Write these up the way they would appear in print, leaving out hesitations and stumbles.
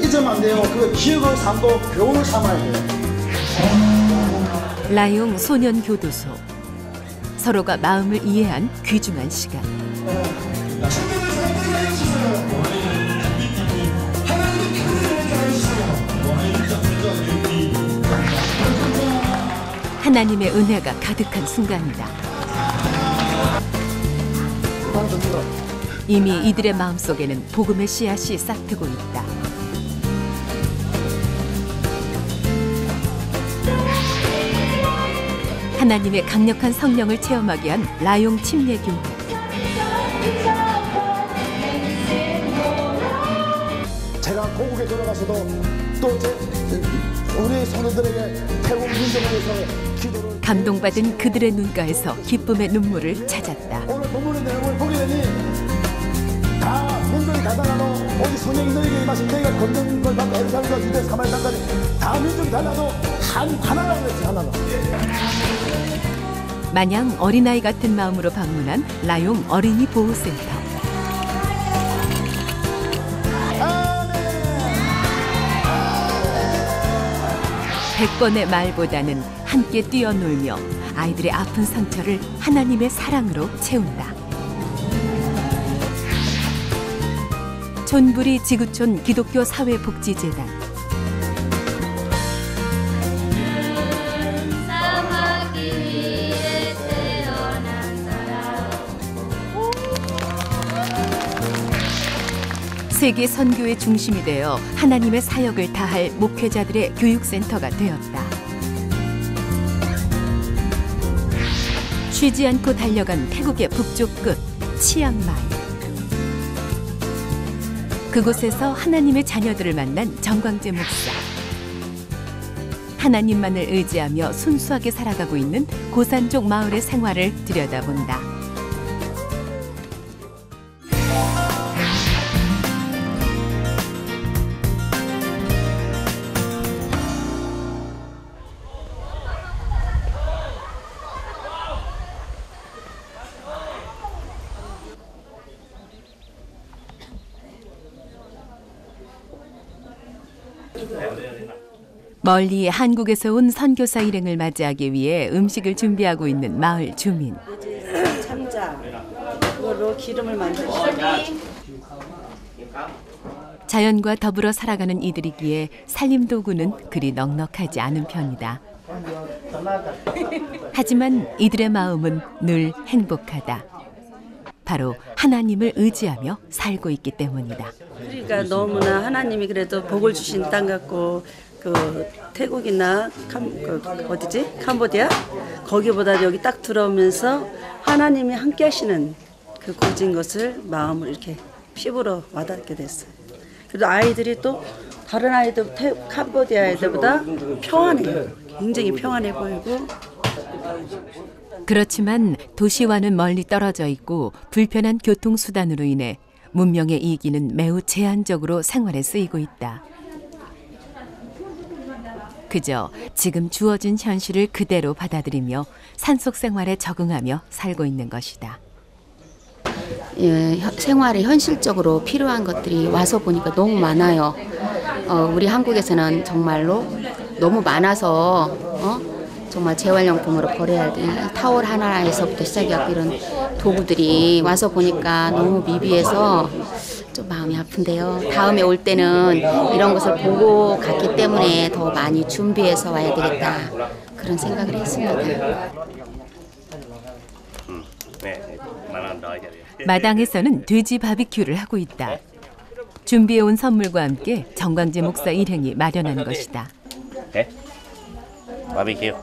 잊으면 안 돼요. 그 기억을 삼고 교훈을 삼아야 돼요. 라용 소년교도소. 서로가 마음을 이해한 귀중한 시간. 하나님의 은혜가 가득한 순간이다. 이미 이들의 마음속에는 복음의 씨앗이 싹트고 있다. 하나님의 강력한 성령을 체험하게 한 라용 침례교회. 제가 고국에 돌아가서도 또 우리 성도들에게 태국 민족을 위해서 기도를 감동받은 그들의 눈가에서 기쁨의 눈물을 찾았다. 오늘 본문의 내용을 보게 되니 다 민족이 달라도 오직 성령이 너희에게 임하신 너희가 걷는 걸 받고 에루살렘과 유대 사마리 땅까지 다 민족이 달라도 하나라고 그랬지. 하나라. 마냥 어린아이 같은 마음으로 방문한 라용 어린이 보호센터. 100번의 말보다는 함께 뛰어놀며 아이들의 아픈 상처를 하나님의 사랑으로 채운다. 촌부리 지구촌 기독교 사회복지재단. 세계 선교의 중심이 되어 하나님의 사역을 다할 목회자들의 교육센터가 되었다. 쉬지 않고 달려간 태국의 북쪽 끝 치앙마이. 그곳에서 하나님의 자녀들을 만난 정광재 목사. 하나님만을 의지하며 순수하게 살아가고 있는 고산족 마을의 생활을 들여다본다. 멀리 한국에서 온 선교사 일행을 맞이하기 위해 음식을 준비하고 있는 마을 주민. 참자, 그걸로 기름을 만들고. 자연과 더불어 살아가는 이들이기에 살림 도구는 그리 넉넉하지 않은 편이다. 하지만 이들의 마음은 늘 행복하다. 바로 하나님을 의지하며 살고 있기 때문이다. 그러니까 너무나 하나님이 그래도 복을 주신 땅 같고 그 태국이나 어디지? 캄보디아? 거기보다 여기 딱 들어오면서 하나님이 함께 하시는 그 곳인 것을 마음을 이렇게 피부로 와닿게 됐어요. 그리고 아이들이 또 다른 아이들, 캄보디아 아이들보다 평안해요. 굉장히 평안해 보이고. 그렇지만 도시와는 멀리 떨어져 있고 불편한 교통수단으로 인해 문명의 이기는 매우 제한적으로 생활에 쓰이고 있다. 그저 지금 주어진 현실을 그대로 받아들이며 산속 생활에 적응하며 살고 있는 것이다. 예, 생활에 현실적으로 필요한 것들이 와서 보니까 너무 많아요. 우리 한국에서는 정말로 너무 많아서 정말 재활용품으로 버려야 돼. 타월 하나에서부터 시작해서 이런 도구들이 와서 보니까 너무 미비해서 좀 마음이 아픈데요. 다음에 올 때는 이런 것을 보고 갔기 때문에 더 많이 준비해서 와야 되겠다. 그런 생각을 했습니다. 마당에서는 돼지 바비큐를 하고 있다. 준비해온 선물과 함께 정광재 목사 일행이 마련한 것이다. 네? 바비큐.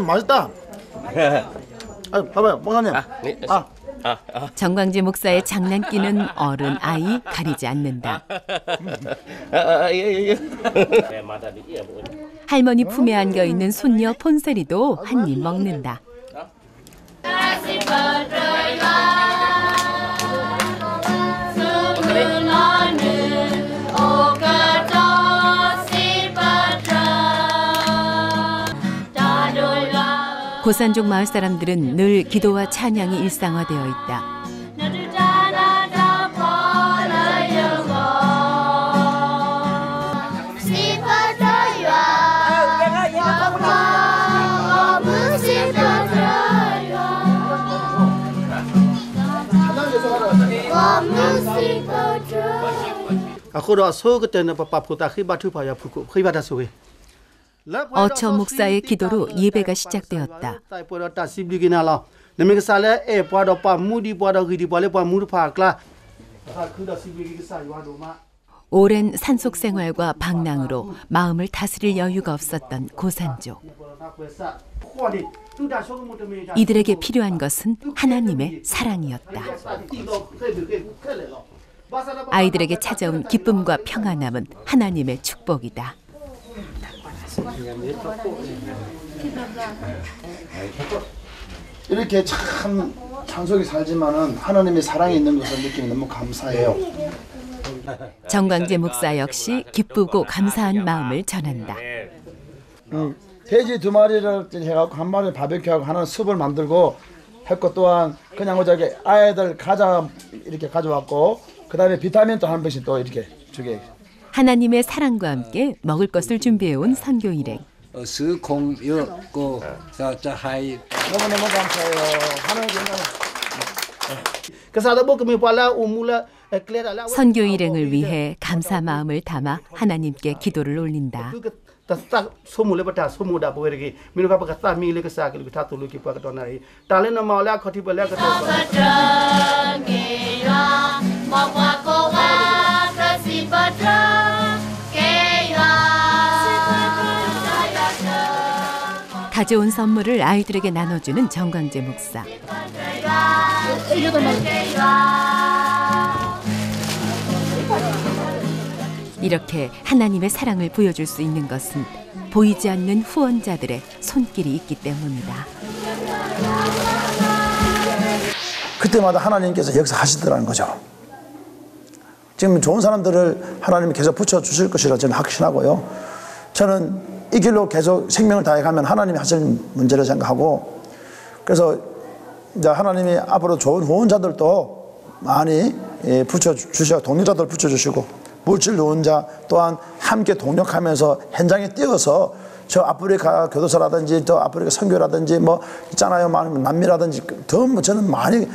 맛있다. 봐봐요, 목사님. 네. 정광재 목사의 장난기는 어른, 아이 가리지 않는다. 할머니 품에 안겨 있는 손녀 폰세리도 한 입 먹는다. 고산족 마을 사람들은 늘 기도와 찬양이 일상화되어 있다. 어처 목사의 기도로 예배가 시작되었다. 오랜 산속 생활과 방랑으로 마음을 다스릴 여유가 없었던 고산족. 이들에게 필요한 것은 하나님의 사랑이었다. 아이들에게 찾아온 기쁨과 평안함은 하나님의 축복이다. 이렇게 참 산속에 살지만은 하나님의 사랑이 있는 것을 느끼면 너무 감사해요. 정광재 목사 역시 기쁘고 감사한 마음을 전한다. 돼지 2마리를 해갖고 한 마리 바베큐하고 하나는 숲을 만들고 했고 또한 그냥 저기 아이들 과자 이렇게 가져왔고 그 다음에 비타민 또 한 병씩 또 이렇게 주게. 하나님의 사랑과 함께 먹을 것을 준비해온 선교 일행. 너무너무 감사해요. 하나님 선교 일행을 위해 감사 마음을 담아 하나님께 기도를 올린다. 가져온 선물을 아이들에게 나눠주는 정광재 목사. 이렇게 하나님의 사랑을 보여줄 수 있는 것은 보이지 않는 후원자들의 손길이 있기 때문이다. 그때마다 하나님께서 역사하시더라는 거죠. 지금 좋은 사람들을 하나님이 계속 붙여주실 것이라 저는 확신하고요. 저는 이 길로 계속 생명을 다해가면 하나님이 하실 문제를 생각하고, 그래서 이제 하나님이 앞으로 좋은 후원자들도 많이 붙여주시고, 동료자들 붙여주시고, 물질 후원자 또한 함께 동력하면서 현장에 뛰어서 저 아프리카 교도소라든지 또 아프리카 선교라든지 뭐 있잖아요, 남미라든지 더 저는 많이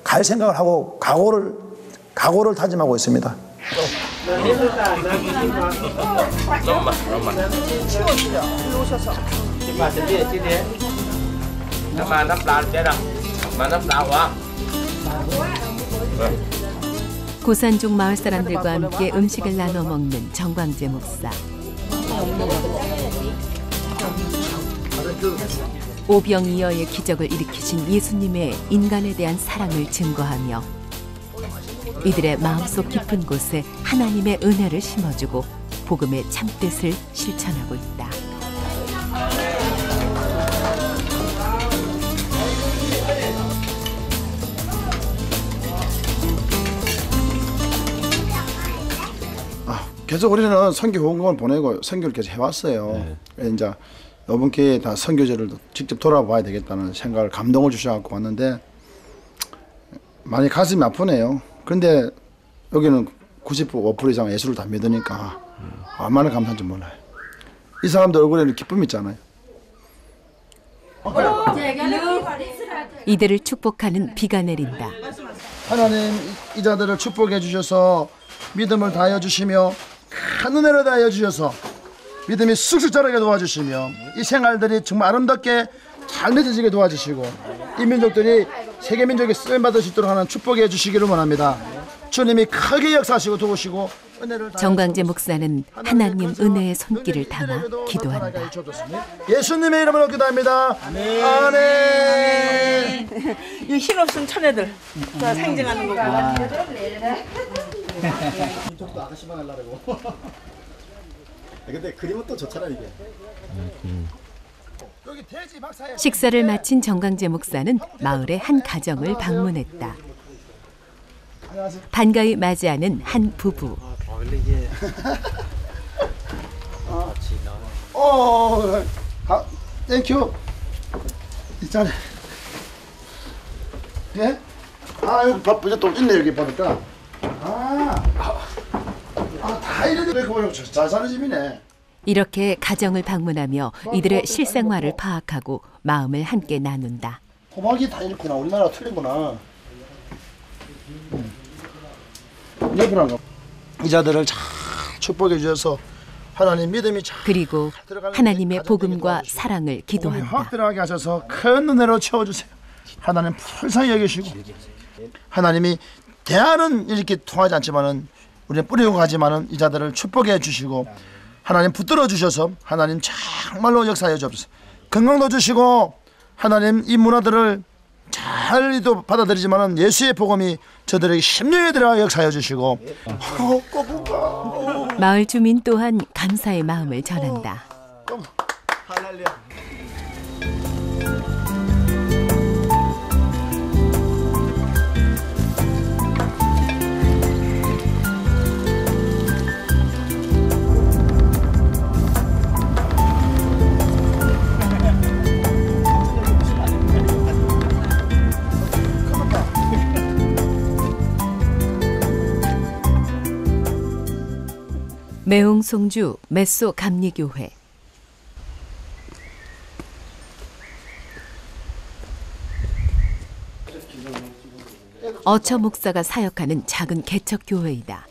갈 생각을 하고 각오를 다짐하고 있습니다. 고산족 마을 사람들과 함께 음식을 나눠 먹는 정광재 목사. 오병이어의 기적을 일으키신 예수님의 인간에 대한 사랑을 증거하며 이들의 마음속 깊은 곳에 하나님의 은혜를 심어주고 복음의 참뜻을 실천하고 있다. 계속 우리는 선교 후원금을 보내고 선교를 계속 해왔어요. 네. 이제 이번 기회에 다 선교제를 직접 돌아봐야 되겠다는 생각을 감동을 주셔갖고 왔는데 많이 가슴이 아프네요. 그런데 여기는 95% 이상 예수를 다 믿으니까 얼마나 감사한지 몰라요. 이 사람들 얼굴에는 기쁨이 있잖아요. 이들을 축복하는 비가 내린다. 하나님 이 자들을 축복해 주셔서 믿음을 다하여 주시며 큰 은혜를 다하여 주셔서 믿음이 쑥쑥 자라게 도와주시며 이 생활들이 정말 아름답게 잘 맺어지게 도와주시고 이 민족들이 세계 민족에 쓰임받을 수 있도록 하는 축복해 주시기를 원합니다. 주님이 크게 역사하시고 도우시고 은혜를 정광재 목사는 하나님 은혜의 손길을 담아 기도한다. 예수님의 이름으로 기도합니다. 아멘. 아멘. 이 힘없은 천애들 상징하는 거고. 이쪽도 아가씨만 하려고. 근데 그림은 또 좋잖아 이게. 식사를 마친 정광재 목사는 마을의 한 가정을 방문했다. 반가이 맞이하는 한 부부. 땡큐. 있잖아. 예? 여기 밥 이제 또 있네 여기 보니까. 다 이래도 왜 그거 잘 사는 집이네. 이렇게 가정을 방문하며 이들의 실생활을 파악하고 마음을 함께 나눈다. 호박이 다 이렇구나. 우리나라가 틀리구나. 예쁘란가. 이 자들을 잘 축복해 주셔서 하나님 믿음이 잘 그리고 들어가는 하나님의 가정되게 복음과 도와주시고 사랑을 복음이 확 기도한다. 들어가게 하셔서 큰 은혜로 채워주세요. 하나님 불쌍히 여기시고 하나님이 대화는 이렇게 통하지 않지만은 우리는 뿌리고 가지만은 이 자들을 축복해 주시고 하나님 붙들어 주셔서 하나님 정말로 역사해 주옵소서. 건강도 주시고 하나님 이 문화들을 잘도 받아들이지만은 예수의 복음이 저들에게 심령에 들어가 역사해 주시고 마을 주민 또한 감사의 마음을 전한다. 매홍송주 메소 감리교회. 어처 목사가 사역하는 작은 개척교회이다.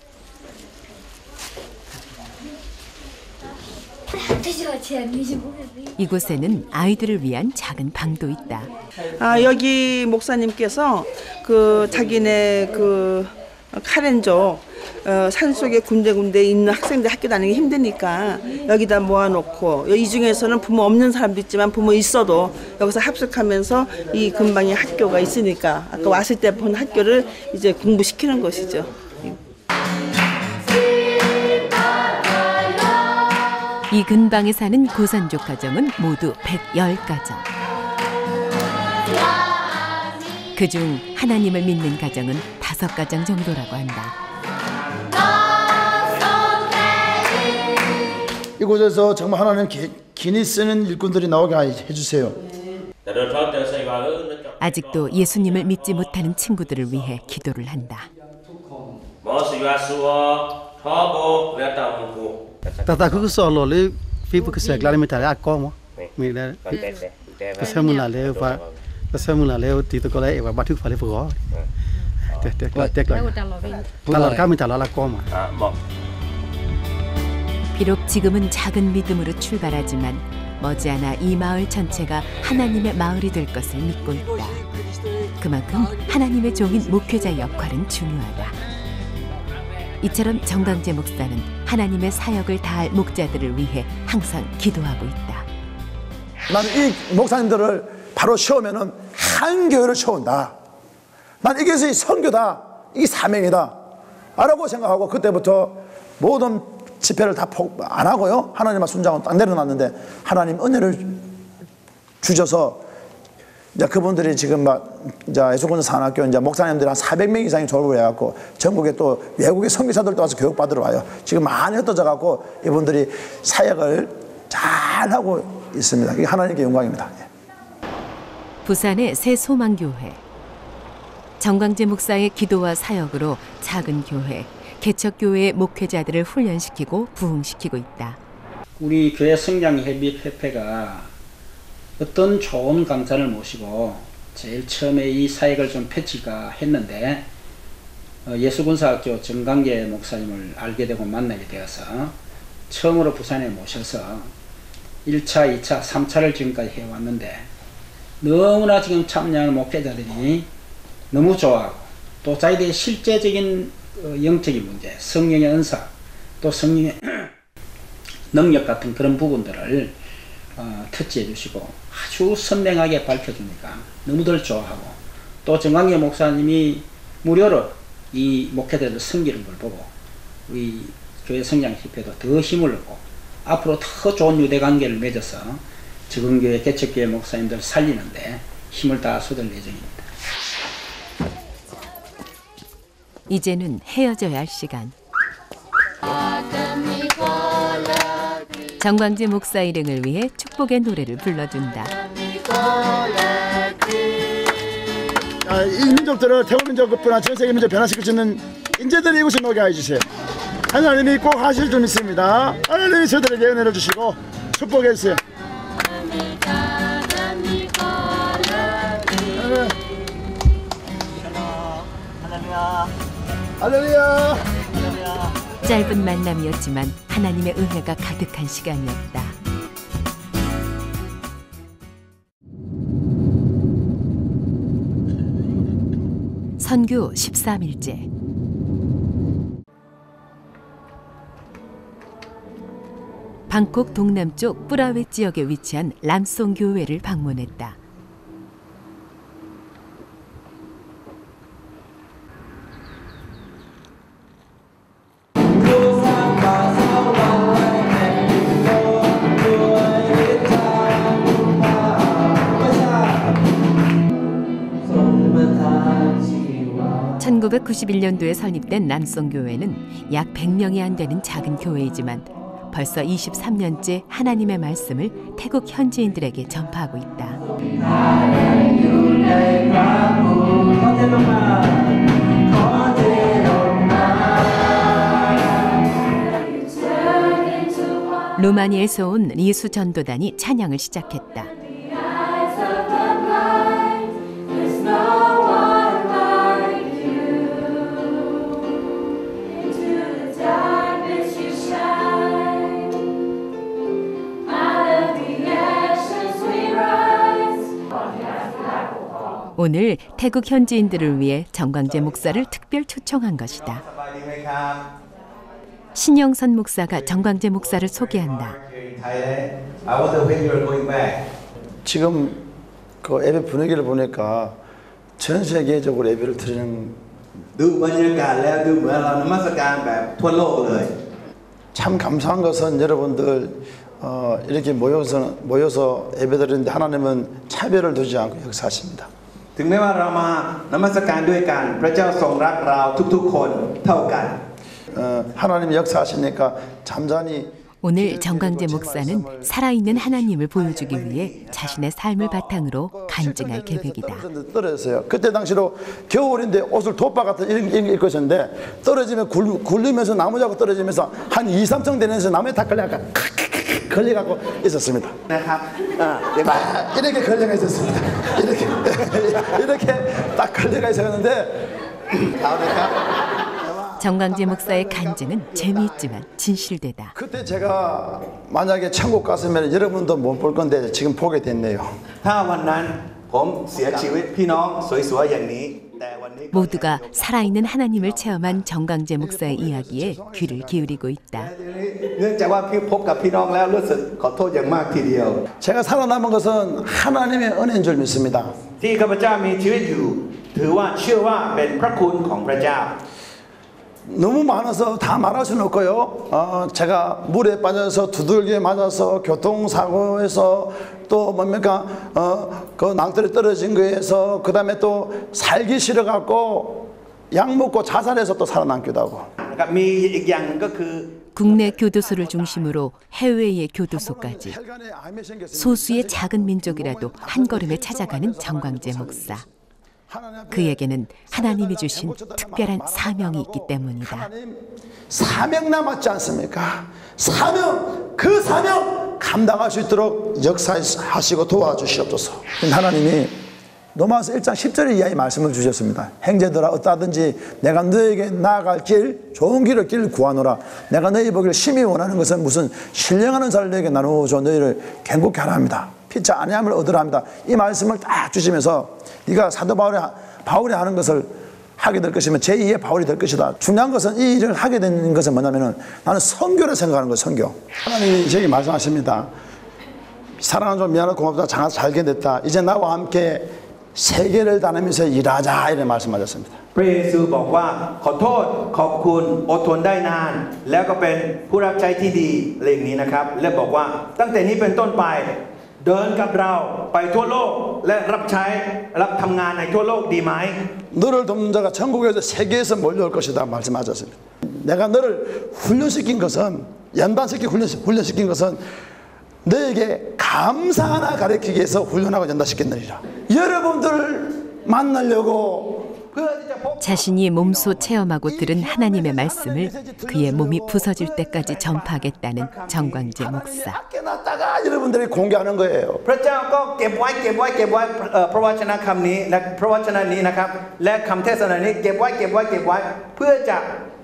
이곳에는 아이들을 위한 작은 방도 있다. 여기 목사님께서 그 자기네 그 카렌족 산속에 군데군데 있는 학생들 학교 다니기 힘드니까 여기다 모아놓고 이 중에서는 부모 없는 사람도 있지만 부모 있어도 여기서 합숙하면서 이 근방에 학교가 있으니까 아까 왔을 때 본 학교를 이제 공부시키는 것이죠. 이 근방에 사는 고산족 가정은 모두 110가정. 그중 하나님을 믿는 가정은 5가정 정도라고 한다. 이곳에서 정말 하나님 기니 쓰는 일꾼들이 나오게 해주세요. 아직도 예수님을 믿지 못하는 친구들을 위해 기도를 한다. Tata cứ sợ lò lấy phi bức sẹt lại mình thải ăn con mà mình đây cái xe mình là lấy và cái xe mình là lấy thì tôi có lấy và bắt thức phải lấy vừa tết lại ta là cá mình thải là con mà 비록 지금은 작은 믿음으로 출발하지만 머지않아 이 마을 전체가 하나님의 마을이 될 것을 믿고 있다. 그만큼 하나님의 종인 목회자 역할은 중요하다. 이처럼 정강재 목사는 하나님의 사역을 다할 목자들을 위해 항상 기도하고 있다. 나는 이 목사님들을 바로 세우면은 한 교회를 세운다. 나는 이것이 선교다. 이게 사명이다. 라고 생각하고 그때부터 모든 집회를 다 안 하고요. 하나님만 순장은 딱 내려놨는데 하나님 은혜를 주셔서 이제 그분들이 지금 막 이제 예수군자 산학교 이제 목사님들이 한 400명 이상이 졸업을 해갖고 전국에 또 외국의 선교사들도 와서 교육받으러 와요. 지금 많이 흩어져 갖고 이분들이 사역을 잘 하고 있습니다. 이게 하나님께 영광입니다. 부산의 새 소망교회. 정강재 목사의 기도와 사역으로 작은 교회, 개척교회의 목회자들을 훈련시키고 부흥시키고 있다. 우리 교회 성장협의회가 어떤 좋은 강사를 모시고 제일 처음에 이 사역을 좀 펼칠까 했는데 예수군사학교 정강재 목사님을 알게 되고 만나게 되어서 처음으로 부산에 모셔서 1차, 2차, 3차를 지금까지 해왔는데 너무나 지금 참여하는 목회자들이 너무 좋아하고 또 자기들의 실제적인 영적인 문제, 성령의 은사, 또 성령의 능력 같은 그런 부분들을 터치해 주시고 아주 선명하게 밝혀주니까 너무들 좋아하고 또 정강재 목사님이 무료로 이 목회자들을 섬기는 걸 보고 우리 교회 성장협회도 더 힘을 얻고 앞으로 더 좋은 유대관계를 맺어서 적응교회, 개척교회 목사님들 살리는데 힘을 다 쏟을 예정입니다. 이제는 헤어져야 할 시간. 정광재 목사 일행을 위해 축복의 노래를 불러준다. 이 민족들을 태국 민족뿐만 전 세계 민족 변화시킬 수 있는 인재들이 이곳에 오게 해주세요. 하나님이 꼭 하실 줄 믿습니다. 하나님이 저들에게 은혜를 주시고 축복해 주세요. 할렐루야. 할렐루야. 짧은 만남이었지만 하나님의 은혜가 가득한 시간이었다. 선교 13일째. 방콕 동남쪽 뿌라웨 지역에 위치한 람송 교회를 방문했다. (1991년도에) 설립된 람송교회는 약 100명이 안 되는 작은 교회이지만 벌써 23년째 하나님의 말씀을 태국 현지인들에게 전파하고 있다. 루마니에서 온 리수 전도단이 찬양을 시작했다. 오늘 태국 현지인들을 위해 정광재 목사를 특별 초청한 것이다. 신영선 목사가 정광재 목사를 소개한다. 지금 그 예배 분위기를 보니까 전 세계적으로 예배를 드리는 참 감사한 것은 여러분들 이렇게 모여서 예배드리는데 하나님은 차별을 두지 않고 역사하십니다. 하나님이 역사하시니까 잠잠히. 오늘 정광재 목사는 살아있는 하나님을 보여주기 위해 자신의 삶을 바탕으로 간증할 계획이다. 떨어졌어요. 그때 당시로 겨울인데 옷을 돗바 같은 이런 게 입고 있었는데 떨어지면 굴리면서 나무자고 떨어지면서 한 2~3층 되면서 나무에 다 걸려갖고 있었습니다. 이렇게 걸려가 있었습니다. 이렇게 딱 걸려가 있었는데 정광재 목사의 간증은 재미있지만 진실되다. 그때 제가 만약에 천국 갔으면 여러분도 못 볼 건데 지금 보게 됐네요. 모두가 살아있는 하나님을 체험한 정광재 목사의 이야기에 귀를 기울이고 있다. 제가 살아남은 것은 하나님의 은혜인 줄 믿습니다. 너무 많아서 다 말할 수는 없고요. 제가 물에 빠져서 두들겨 맞아서 교통사고에서 또 뭡니까 그 낭떠러지 떨어진 거에서 그 다음에 또 살기 싫어갖고 약 먹고 자살해서 또 살아남기도 하고. 국내 교도소를 중심으로 해외의 교도소까지 소수의 작은 민족이라도 한 걸음에 찾아가는 정광재 목사. 그에게는 하나님이 주신 특별한 사명이 있기 때문이다. 사명 남았지 않습니까? 사명, 그 사명 감당할 수 있도록 역사하시고 도와주시옵소서. 하나님이 로마서 1장 10절의 이하의 말씀을 주셨습니다. 형제들아 어떠하든지 내가 너에게 나아갈 길 좋은 길을 구하노라. 내가 너희 보기를 심히 원하는 것은 무슨 신령하는 자를 너에게 나누어줘 너희를 견고케 하라 합니다. 피차 안위함을 얻으라 합니다. 이 말씀을 딱 주시면서 네가 사도 바울이 하는 것을 하게 될 것이면 제2의 바울이 될 것이다. 중요한 것은 이 일을 하게 된 것은 뭐냐면은 나는 선교를 생각하는 거예요. 선교. 하나님이 저에게 말씀하십니다. 사랑하는 좀 미안하고 고맙다. 장가서 잘 견뎠다. 이제 나와 함께 세계를 다니면서 일하자 이런 말씀하셨습니다. พระเยซูบอกว่าขอโทษขอบคุณอดทนได้นานแล้วก็เป็นผู้รับใช้ที่ดีอะไรอย่างนี้นะครับและบอกว่าตั้งแต่นี้เป็นต้นไปเดินกับเราไปทั่วโลกและรับใช้รับทำงานในทั่วโลกดีไหม 너를 돕는 자가 전국에서 세계에서 몰려올 것이다 말씀하셨습니다. 내가 너를 훈련시킨 것은 연단시키 훈련시킨 것은 너에게 감사 하나 가르치기 위해서 훈련하고 연단시켰느니라. 여러분들을 만나려고 자신이 몸소 체험하고 들은 하나님의 말씀을 그의 몸이 부서질 때까지 전파하겠다는 정광재 목사. 여러분들이 공개하는 거예요. พระเจ้าก็เก็บไว้พระวจนะคำนี้และพระวจนะนี้นะครับและคำเทศนานี้เก็บไว้เพื่อจะ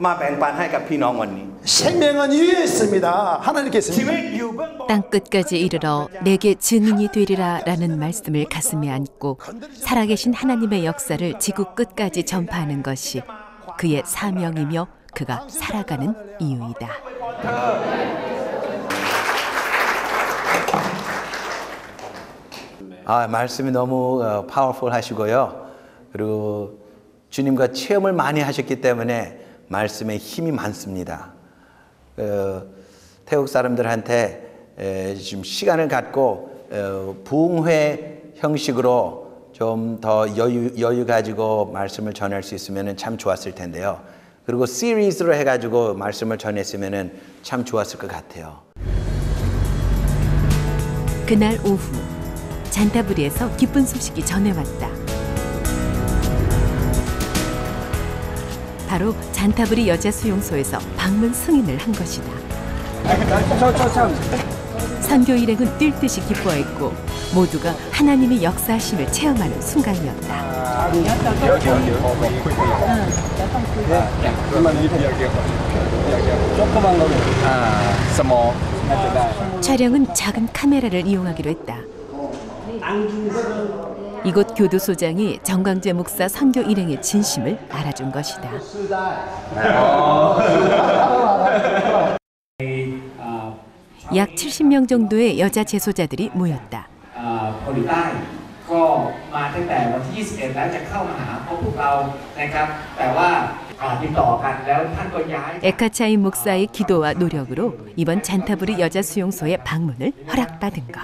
มาแบ่งปันให้กับพี่น้องวันนี้ 생명은 위에 있습니다. 하나님께 ชีวิ 있습니다. ตอยู่เบื้องบน 땅 끝까지 이르러 내게 증인이 되리라라는 말씀을 가슴에 안고 살아계신 하나님의 역사를 지구 끝까지 전파하는 것이 그의 사명이며 그가 살아가는 이유이다. 말씀이 너무 파워풀 하시고요. 그리고 주님과 체험을 많이 하셨기 때문에 말씀에 힘이 많습니다. 태국 사람들한테 좀 시간을 갖고 부흥회 형식으로 좀 더 여유 가지고 말씀을 전할 수 있으면 참 좋았을 텐데요. 그리고 시리즈로 해가지고 말씀을 전했으면 참 좋았을 것 같아요. 그날 오후 잔타부리에서 기쁜 소식이 전해왔다. 바로 잔타부리 여자 수용소에서 방문 승인을 한 것이다. 선교 일행은 뛸 듯이 기뻐했고 모두가 하나님의 역사하심을 체험하는 순간이었다. 촬영은 작은 카메라를 이용하기로 했다. 이곳 교도소장이 정광재 목사 선교 일행의 진심을 알아준 것이다. 약 70명 정도의 여자 재소자들이 모였다. 에카차인 목사의 기도와 노력으로 이번 잔타부리 여자 수용소의 방문을 허락받은 것.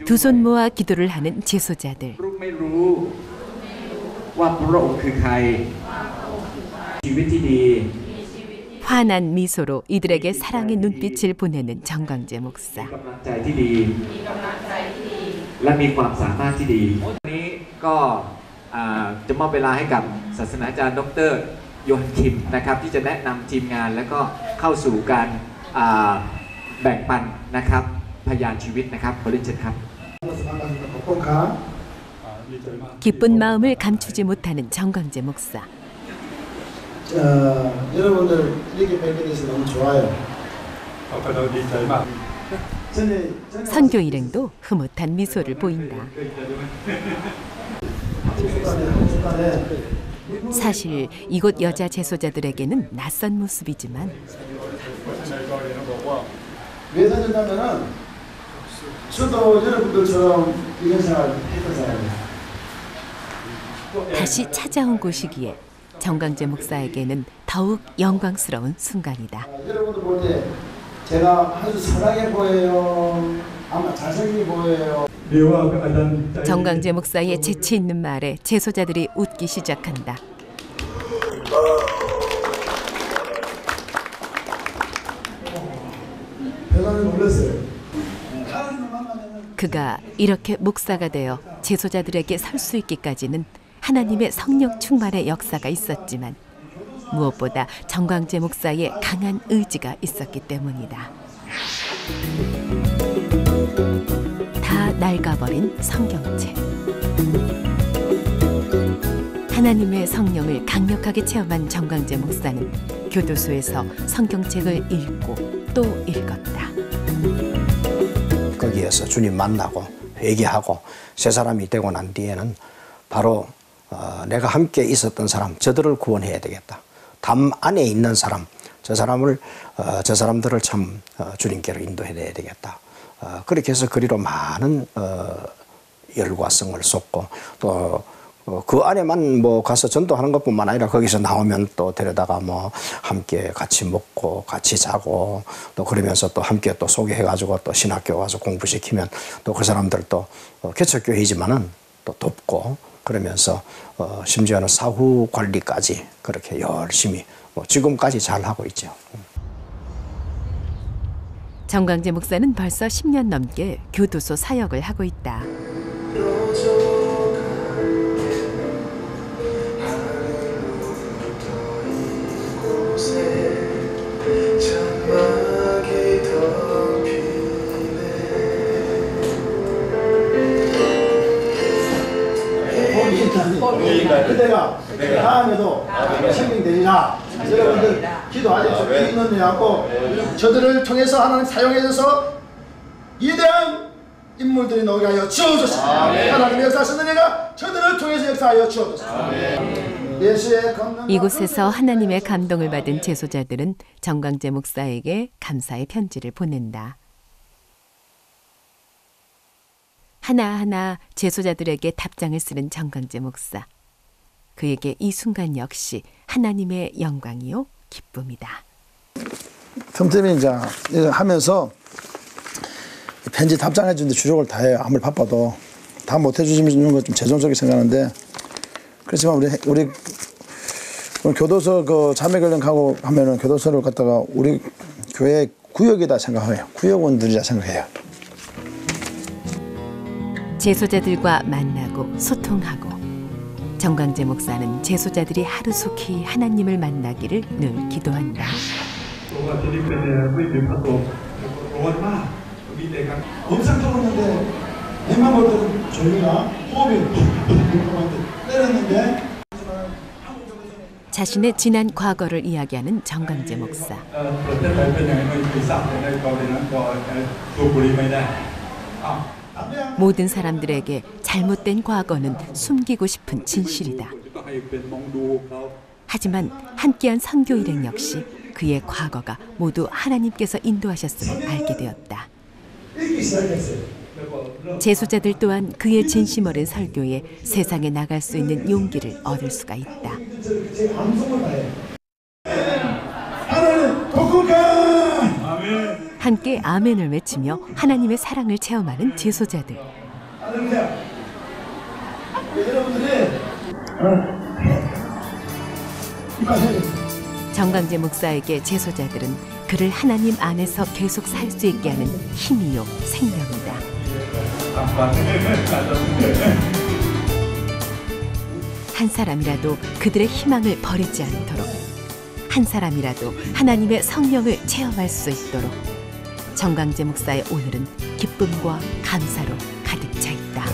두 손 모아 기도를 하는 재소자들. 환한 미소로 이들에게 사랑의 눈빛을 보내는 정광재 목사. 기쁜 마음을 감추지 못하는 정광재 목사. 여러분들 이렇게 뵙게 돼서 너무 좋아요. 선교 일행도 흐뭇한 미소를 보인다. 사실 이곳 여자 재소자들에게는 낯선 모습이지만 왜 사줬냐면은 저도 여러분들처럼 이런 생활을 했던 사람이에요. 다시 찾아온 곳이기에 정광재 목사에게는 더욱 영광스러운 순간이다. 여러분들 볼 때 제가 아주 선하게 보여요. 아마 잘생기게 보여요. 정광재 목사의 재치 있는 말에 재소자들이 웃기 시작한다. 대단히 놀랐어요. 그가 이렇게 목사가 되어 재소자들에게 설 수 있기까지는 하나님의 성령 충만의 역사가 있었지만 무엇보다 정광재 목사의 강한 의지가 있었기 때문이다. 다 낡아버린 성경책. 하나님의 성령을 강력하게 체험한 정광재 목사는 교도소에서 성경책을 읽고 또 읽었다. 거기에서 주님 만나고 회개하고 새 사람이 되고 난 뒤에는 바로 내가 함께 있었던 사람, 저들을 구원해야 되겠다. 담 안에 있는 사람, 저 사람들을 참 주님께로 인도해야 되겠다. 그렇게 해서 그리로 많은 열과 성을 쏟고 또 그 안에만 뭐 가서 전도하는 것뿐만 아니라 거기서 나오면 또 데려다가 뭐 함께 같이 먹고 같이 자고 또 그러면서 또 함께 또 소개해가지고 또 신학교 가서 공부시키면 또 그 사람들 또 개척교회이지만은 또 돕고 그러면서 심지어는 사후 관리까지 그렇게 열심히 지금까지 잘 하고 있죠. 정광재 목사는 벌써 10년 넘게 교도소 사역을 하고 있다. 그대가 다음에도 생명되리라. 여러분들 기도하십시오. 기도하고 저들을 통해서 하나님 사용해 주셔서 위대한 인물들이 나오게 하여 주옵소서. 하나님의 역사하시는 은혜가 저들을 통해서 역사하여 주옵소서. 예수의 건능. 이곳에서 하나님의 감동을 받은 제소자들은 정광재 목사에게 감사의 편지를 보낸다. 하나하나 제소자들에게 답장을 쓰는 정광재 목사. 그에게 이 순간 역시 하나님의 영광이요 기쁨이다. 틈틈이 이제 하면서 편지 답장해 주는데 주력을 다 해요. 아무리 바빠도 다 못 해주시는 건 좀 죄송스럽게 생각하는데, 그렇지만 우리 교도소 그 자매 결령하고 하면은 교도소를 갖다가 우리 교회 구역이다 생각해요. 구역원들이라 생각해요. 제소자들과 만나고 소통하고 정광재 목사는 제소자들이 하루속히 하나님을 만나기를 늘 기도한다. 엄청 더웠는데 내만 볼 때는 조용히나 호흡이 때렸는데 자신의 지난 과거를 이야기하는 정광재 목사. 모든 사람들에게 잘못된 과거는 숨기고 싶은 진실이다. 하지만 함께한 선교 일행 역시 그의 과거가 모두 하나님께서 인도하셨음을 알게 되었다. 제소자들 또한 그의 진심 어린 설교에 세상에 나갈 수 있는 용기를 얻을 수가 있다. 함께 아멘을 외치며 하나님의 사랑을 체험하는 제소자들. 정광재 목사에게 제소자들은 그를 하나님 안에서 계속 살 수 있게 하는 힘이요 생명이다. 한 사람이라도 그들의 희망을 버리지 않도록, 한 사람이라도 하나님의 성령을 체험할 수 있도록 정광재 목사의 오늘은 기쁨과 감사로 가득 차 있다.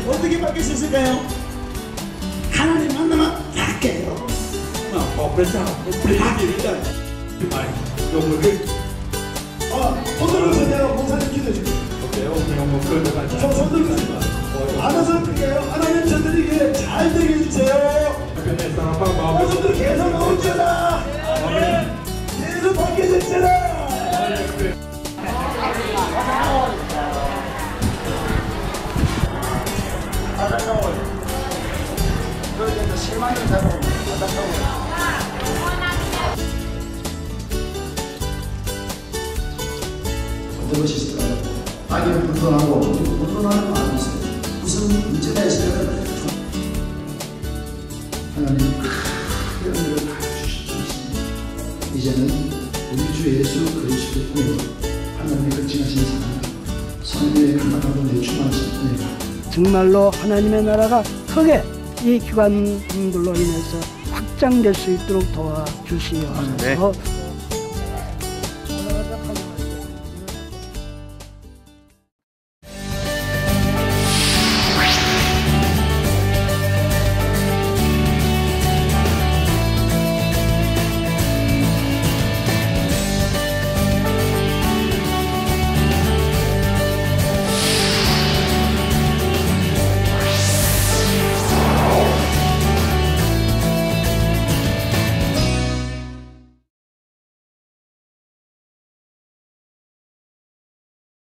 어떻게 바뀔 수 있을까요? 하나님 만나면 바뀌어요. 손 들으세요. 내가 목사님 기도해 줄게요. 손 들으세요. 알아서 드릴게요. 하나님 저들에게 잘 되게 해주세요. 모습들 계속 나오잖아. 계속 바뀌어졌잖아. 어떤 것이 있을까요? 악이 불편하고 불편한 마음이 있어요. 무슨 문제가 있으면 하나님 크게 은혜를 주시겠습니다. 이제는 우리 주 예수 그리스도의 통로 하나님의 극진하신 사랑 성령의 강력하고 내충하신 은혜가 정말로 하나님의 나라가 크게 이 기관들로 인해서 확장될 수 있도록 도와주시옵소서.